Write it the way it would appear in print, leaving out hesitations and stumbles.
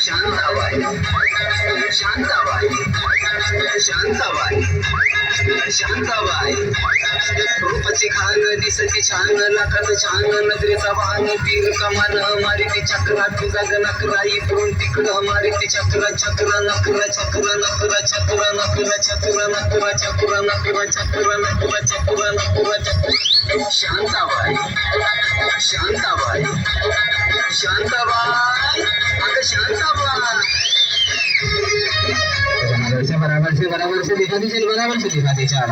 शांताबाई शांताबाई शांताबाई शांताबाई रूपाची खान दिसते छान लाखात छान नजरेचा वाहन तीर कमान मारिती चक्रा तुझा नकरा इकडून तिकडं मारिती चक्रा चक्रा नकरा चक्रा नकरा चक्रा नकरा चक्रा नकरा चक्रा नकरा चक्रा नकरा चक्रा नकरा चक्रा शांताबाई शांताबाई शांताबाई अगं शांताबाई बराबर से दिखा दीजिए बराबर से दिखा दीजिए आप